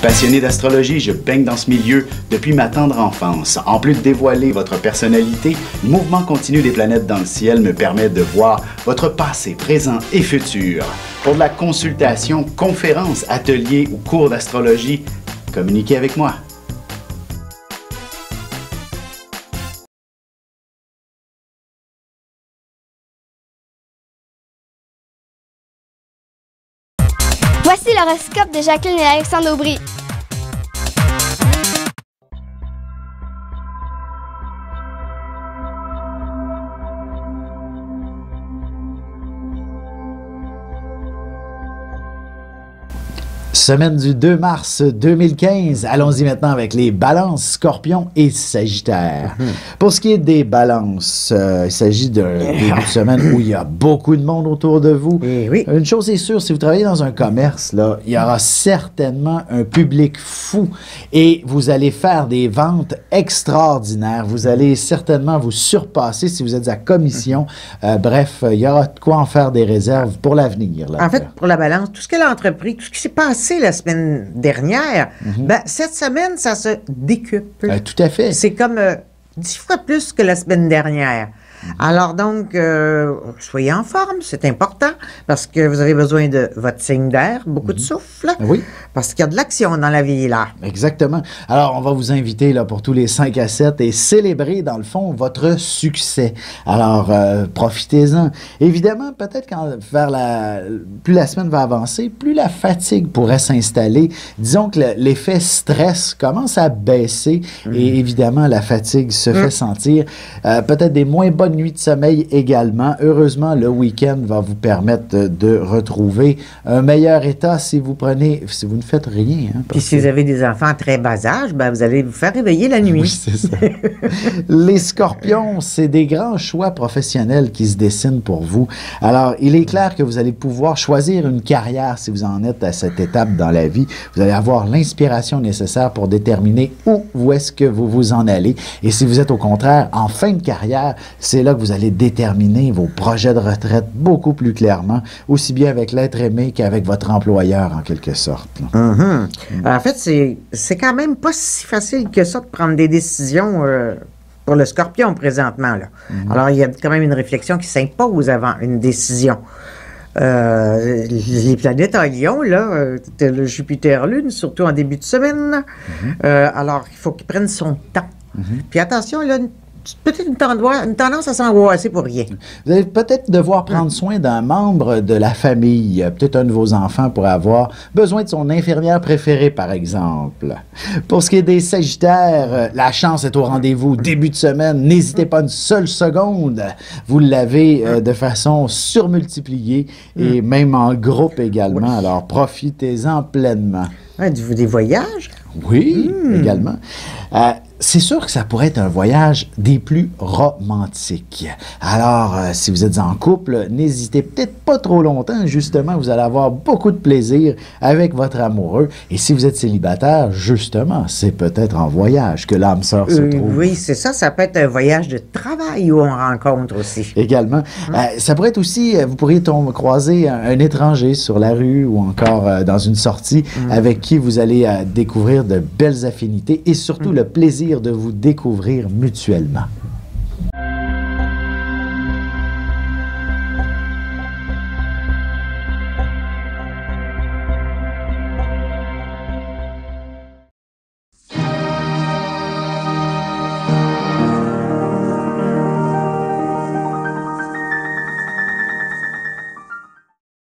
Passionné d'astrologie, je baigne dans ce milieu depuis ma tendre enfance. En plus de dévoiler votre personnalité, le mouvement continu des planètes dans le ciel me permet de voir votre passé, présent et futur. Pour de la consultation, conférences, ateliers ou cours d'astrologie, communiquez avec moi. Voici l'horoscope de Jacqueline et Alexandre Aubry. Semaine du 2 mars 2015. Allons-y maintenant avec les balances, scorpions et sagittaires. Pour ce qui est des balances, il s'agit d'un début de semaine où il y a beaucoup de monde autour de vous. Oui. Une chose est sûre, si vous travaillez dans un commerce, là, il y aura certainement un public fou et vous allez faire des ventes extraordinaires. Vous allez certainement vous surpasser si vous êtes à commission. Bref, il y aura de quoi en faire des réserves pour l'avenir. En fait, pour la balance, tout ce qu'elle a entrepris, tout ce qui s'est passé la semaine dernière, ben, cette semaine, ça se décuple. Tout à fait. C'est comme 10 fois plus que la semaine dernière. Alors donc, soyez en forme, c'est important, parce que vous avez besoin de votre signe d'air, beaucoup de souffle, Oui. parce qu'il y a de l'action dans la vie, là. Exactement. Alors, on va vous inviter là, pour tous les 5 à 7 et célébrer, dans le fond, votre succès. Alors, profitez-en. Évidemment, peut-être plus la semaine va avancer, plus la fatigue pourrait s'installer. Disons que l'effet stress commence à baisser et évidemment, la fatigue se fait sentir. Peut-être des moins bonnes nuits de sommeil également. Heureusement, le week-end va vous permettre de retrouver un meilleur état si vous ne faites rien. Hein, Puis si vous avez des enfants à très bas âge, ben, vous allez vous faire réveiller la nuit. Oui, c'est ça. Les scorpions, c'est des grands choix professionnels qui se dessinent pour vous. Alors, il est clair que vous allez pouvoir choisir une carrière si vous en êtes à cette étape dans la vie. Vous allez avoir l'inspiration nécessaire pour déterminer où est-ce que vous vous en allez. Et si vous êtes au contraire en fin de carrière, c'est là que vous allez déterminer vos projets de retraite beaucoup plus clairement, aussi bien avec l'être aimé qu'avec votre employeur, en quelque sorte. En fait, c'est quand même pas si facile que ça de prendre des décisions pour le scorpion présentement, là. Alors, il y a quand même une réflexion qui s'impose avant une décision. Les planètes en Lion, là, le Jupiter-Lune, surtout en début de semaine. Alors, il faut qu'il prenne son temps. Puis attention, là, peut-être une tendance à s'angoisser pour rien. Vous allez peut-être devoir prendre soin d'un membre de la famille. Peut-être un de vos enfants pourrait avoir besoin de son infirmière préférée, par exemple. Pour ce qui est des Sagittaires, la chance est au rendez-vous. Début de semaine, n'hésitez pas une seule seconde. Vous l'avez de façon surmultipliée et même en groupe également. Alors, profitez-en pleinement. Des voyages? Oui, également. C'est sûr que ça pourrait être un voyage des plus romantiques. Alors, si vous êtes en couple, n'hésitez peut-être pas trop longtemps. Justement, vous allez avoir beaucoup de plaisir avec votre amoureux. Et si vous êtes célibataire, justement, c'est peut-être en voyage que l'âme sœur se trouve. Oui, c'est ça. Ça peut être un voyage de travail où on rencontre aussi. Également. Ça pourrait être aussi, vous pourriez croiser un étranger sur la rue ou encore dans une sortie avec qui vous allez découvrir de belles affinités et surtout le plaisir de vous découvrir mutuellement.